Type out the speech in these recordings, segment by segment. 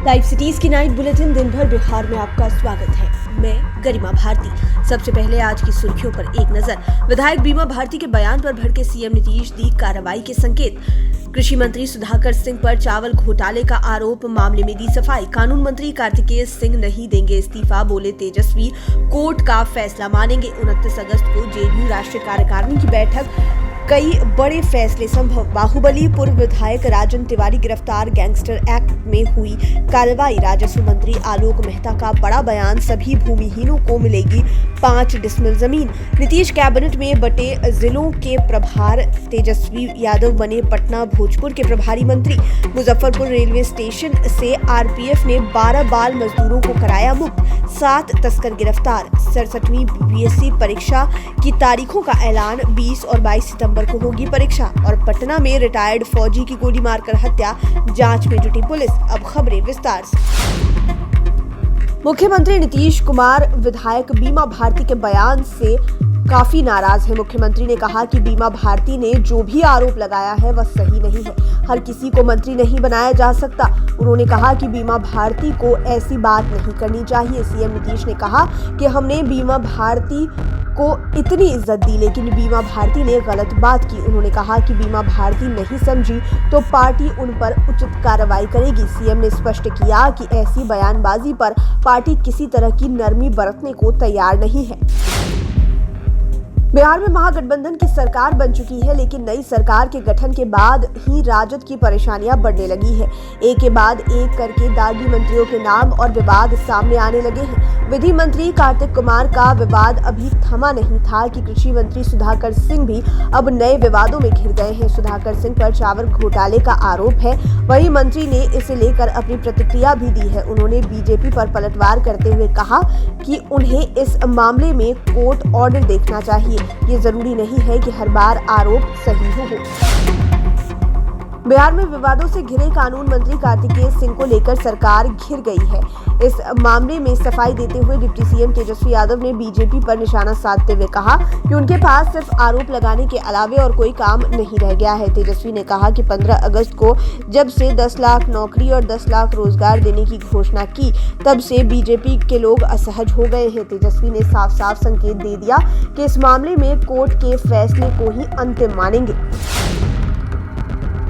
Live cities की night bulletin दिन भर बिहार में आपका स्वागत है। मैं गरिमा भारती। सबसे पहले आज की सुर्खियों पर एक नजर। विधायक बीमा भारती के बयान पर भड़के सीएम नीतीश, दी कार्रवाई के संकेत। कृषि मंत्री सुधाकर सिंह पर चावल घोटाले का आरोप, मामले में दी सफाई। कानून मंत्री कार्तिकेय सिंह नहीं देंगे इस्तीफा, बोले तेजस्वी कोर्ट का फैसला मानेंगे। 29 अगस्त को जेडीयू राष्ट्रीय कार्यकारिणी की बैठक, कई बड़े फैसले संभव। बाहुबली पूर्व विधायक राजन तिवारी गिरफ्तार, गैंगस्टर एक्ट में हुई कार्रवाई। राजस्व मंत्री आलोक मेहता का बड़ा बयान, सभी भूमिहीनों को मिलेगी 5 डिसमिल जमीन। नीतीश कैबिनेट में बटे जिलों के प्रभार, तेजस्वी यादव बने पटना भोजपुर के प्रभारी मंत्री। मुजफ्फरपुर रेलवे स्टेशन से आरपीएफ ने 12 बाल मजदूरों को कराया मुक्त, 7 तस्कर गिरफ्तार। 67वीं बीपीएससी परीक्षा की तारीखों का ऐलान, 20 और 22 सितंबर को होगी परीक्षा। और पटना में रिटायर्ड फौजी की गोली मारकर हत्या, जांच में जुटी पुलिस। अब खबरें विस्तार से। मुख्यमंत्री नीतीश कुमार विधायक बीमा भारती के बयान से काफी नाराज है। मुख्यमंत्री ने कहा कि बीमा भारती ने जो भी आरोप लगाया है वह सही नहीं है। हर किसी को मंत्री नहीं बनाया जा सकता। उन्होंने कहा कि बीमा भारती को ऐसी बात नहीं करनी चाहिए। सीएम नीतीश ने कहा कि हमने बीमा भारती को इतनी इज्जत दी, लेकिन बीमा भारती ने गलत बात की। उन्होंने कहा कि बीमा भारती नहीं समझी तो पार्टी उन पर उचित कार्रवाई करेगी। सीएम ने स्पष्ट किया कि ऐसी बयानबाजी पर पार्टी किसी तरह की नरमी बरतने को तैयार नहीं है। बिहार में महागठबंधन की सरकार बन चुकी है, लेकिन नई सरकार के गठन के बाद ही राजद की परेशानियां बढ़ने लगी है। एक के बाद एक करके दागी मंत्रियों के नाम और विवाद सामने आने लगे हैं। विधि मंत्री कार्तिक कुमार का विवाद अभी थमा नहीं था कि कृषि मंत्री सुधाकर सिंह भी अब नए विवादों में घिर गए हैं। सुधाकर सिंह पर चावल घोटाले का आरोप है, वही मंत्री ने इसे लेकर अपनी प्रतिक्रिया भी दी है। उन्होंने बीजेपी पर पलटवार करते हुए कहा कि उन्हें इस मामले में कोर्ट ऑर्डर देखना चाहिए। ये जरूरी नहीं है कि हर बार आरोप सही हो। बिहार में विवादों से घिरे कानून मंत्री कार्तिकेय सिंह को लेकर सरकार घिर गई है। इस मामले में सफाई देते हुए डिप्टी सीएम तेजस्वी यादव ने बीजेपी पर निशाना साधते हुए कहा कि उनके पास सिर्फ आरोप लगाने के अलावे और कोई काम नहीं रह गया है। तेजस्वी ने कहा कि 15 अगस्त को जब से 10 लाख नौकरी और 10 लाख रोजगार देने की घोषणा की, तब से बीजेपी के लोग असहज हो गए हैं। तेजस्वी ने साफ साफ संकेत दे दिया कि इस मामले में कोर्ट के फैसले को ही अंतिम मानेंगे।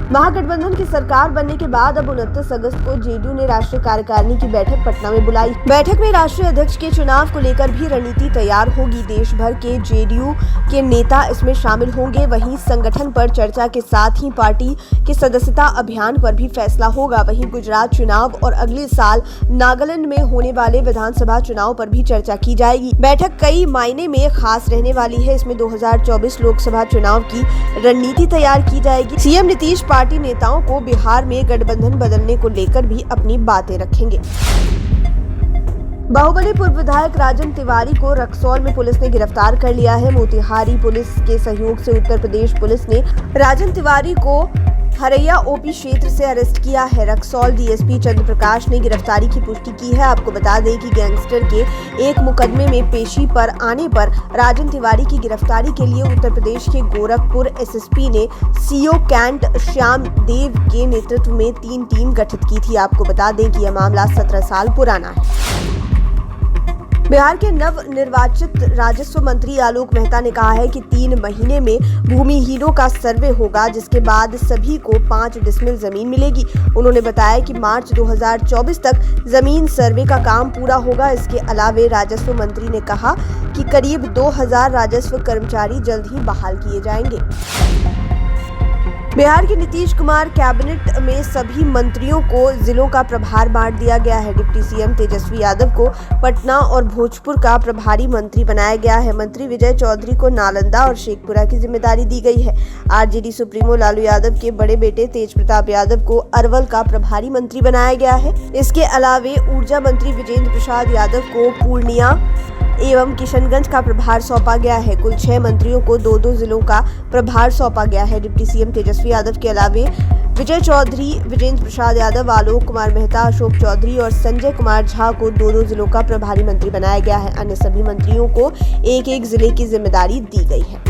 महागठबंधन की सरकार बनने के बाद अब 29 अगस्त को जेडीयू ने राष्ट्रीय कार्यकारिणी की बैठक पटना में बुलाई। बैठक में राष्ट्रीय अध्यक्ष के चुनाव को लेकर भी रणनीति तैयार होगी। देश भर के जेडीयू के नेता इसमें शामिल होंगे। वहीं संगठन पर चर्चा के साथ ही पार्टी के सदस्यता अभियान पर भी फैसला होगा। वहीं गुजरात चुनाव और अगले साल नागालैंड में होने वाले विधानसभा चुनाव पर भी चर्चा की जाएगी। बैठक कई मायने में खास रहने वाली है। इसमें 2024 लोकसभा चुनाव की रणनीति तैयार की जाएगी। सीएम नीतीश पार्टी नेताओं को बिहार में गठबंधन बदलने को लेकर भी अपनी बातें रखेंगे। बाहुबली पूर्व विधायक राजन तिवारी को रक्सौल में पुलिस ने गिरफ्तार कर लिया है। मोतिहारी पुलिस के सहयोग से उत्तर प्रदेश पुलिस ने राजन तिवारी को हरैया ओपी क्षेत्र से अरेस्ट किया है। रक्सौल डीएसपी चंद्र प्रकाश ने गिरफ्तारी की पुष्टि की है। आपको बता दें कि गैंगस्टर के एक मुकदमे में पेशी पर आने पर राजन तिवारी की गिरफ्तारी के लिए उत्तर प्रदेश के गोरखपुर एसएसपी ने सीओ कैंट श्याम देव के नेतृत्व में 3 टीम गठित की थी। आपको बता दें कि यह मामला 17 साल पुराना है। बिहार के नव निर्वाचित राजस्व मंत्री आलोक मेहता ने कहा है कि 3 महीने में भूमिहीनों का सर्वे होगा, जिसके बाद सभी को 5 डिसमिल जमीन मिलेगी। उन्होंने बताया कि मार्च 2024 तक जमीन सर्वे का काम पूरा होगा। इसके अलावे राजस्व मंत्री ने कहा कि करीब 2000 राजस्व कर्मचारी जल्द ही बहाल किए जाएंगे। बिहार के नीतीश कुमार कैबिनेट में सभी मंत्रियों को जिलों का प्रभार बांट दिया गया है। डिप्टी सीएम तेजस्वी यादव को पटना और भोजपुर का प्रभारी मंत्री बनाया गया है। मंत्री विजय चौधरी को नालंदा और शेखपुरा की जिम्मेदारी दी गई है। आरजेडी सुप्रीमो लालू यादव के बड़े बेटे तेज प्रताप यादव को अरवल का प्रभारी मंत्री बनाया गया है। इसके अलावे ऊर्जा मंत्री विजेंद्र प्रसाद यादव को पूर्णिया एवं किशनगंज का प्रभार सौंपा गया है। कुल 6 मंत्रियों को 2-2 जिलों का प्रभार सौंपा गया है। डिप्टी सीएम तेजस्वी यादव के अलावे विजय चौधरी, विजेंद्र प्रसाद यादव, आलोक कुमार मेहता, अशोक चौधरी और संजय कुमार झा को 2-2 जिलों का प्रभारी मंत्री बनाया गया है। अन्य सभी मंत्रियों को 1-1 जिले की जिम्मेदारी दी गई है।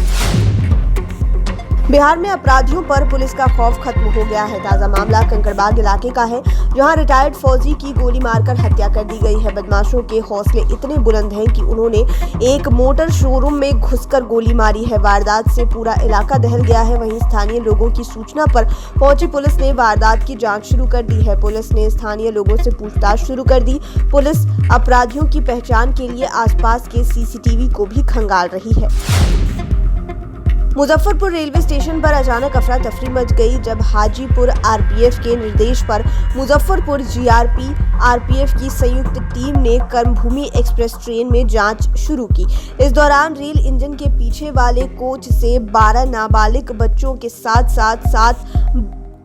बिहार में अपराधियों पर पुलिस का खौफ खत्म हो गया है। ताजा मामला कंकड़बाग इलाके का है, जहां रिटायर्ड फौजी की गोली मारकर हत्या कर दी गई है। बदमाशों के हौसले इतने बुलंद हैं कि उन्होंने एक मोटर शोरूम में घुसकर गोली मारी है। वारदात से पूरा इलाका दहल गया है। वहीं स्थानीय लोगों की सूचना पर पहुंची पुलिस ने वारदात की जांच शुरू कर दी है। पुलिस ने स्थानीय लोगों से पूछताछ शुरू कर दी। पुलिस अपराधियों की पहचान के लिए आसपास के सीसीटीवी को भी खंगाल रही है। मुजफ्फरपुर रेलवे स्टेशन पर अचानक अफरा तफरी मच गई जब हाजीपुर आरपीएफ के निर्देश पर मुजफ्फरपुर जीआरपी आरपीएफ की संयुक्त टीम ने कर्मभूमि एक्सप्रेस ट्रेन में जांच शुरू की। इस दौरान रेल इंजन के पीछे वाले कोच से 12 नाबालिग बच्चों के साथ 7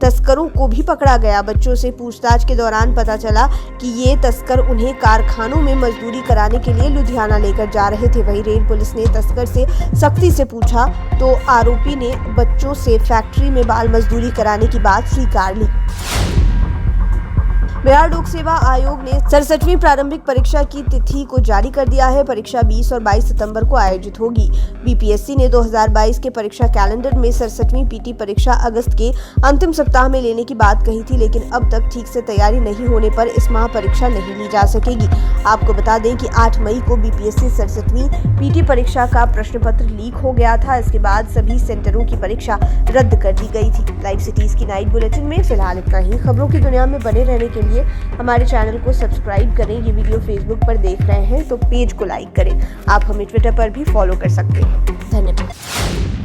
तस्करों को भी पकड़ा गया। बच्चों से पूछताछ के दौरान पता चला कि ये तस्कर उन्हें कारखानों में मजदूरी कराने के लिए लुधियाना लेकर जा रहे थे। वहीं रेल पुलिस ने तस्कर से सख्ती से पूछा तो आरोपी ने बच्चों से फैक्ट्री में बाल मजदूरी कराने की बात स्वीकार ली। बिहार लोक सेवा आयोग ने 67वीं प्रारंभिक परीक्षा की तिथि को जारी कर दिया है। परीक्षा 20 और 22 सितंबर को आयोजित होगी। बीपीएससी ने 2022 के परीक्षा कैलेंडर में 67वीं पीटी परीक्षा अगस्त के अंतिम सप्ताह में लेने की बात कही थी, लेकिन अब तक ठीक से तैयारी नहीं होने पर इस माह परीक्षा नहीं ली जा सकेगी। आपको बता दें कि 8 मई को बीपीएससी 67वीं पीटी परीक्षा का प्रश्न पत्र लीक हो गया था। इसके बाद सभी सेंटरों की परीक्षा रद्द कर दी गई थी। लाइव सिटीज की नाइट बुलेटिन में फिलहाल इतना ही। खबरों की दुनिया में बने रहने के लिए हमारे चैनल को सब्सक्राइब करें। ये वीडियो फेसबुक पर देख रहे हैं तो पेज को लाइक करें। आप हमें ट्विटर पर भी फॉलो कर सकते हैं। धन्यवाद।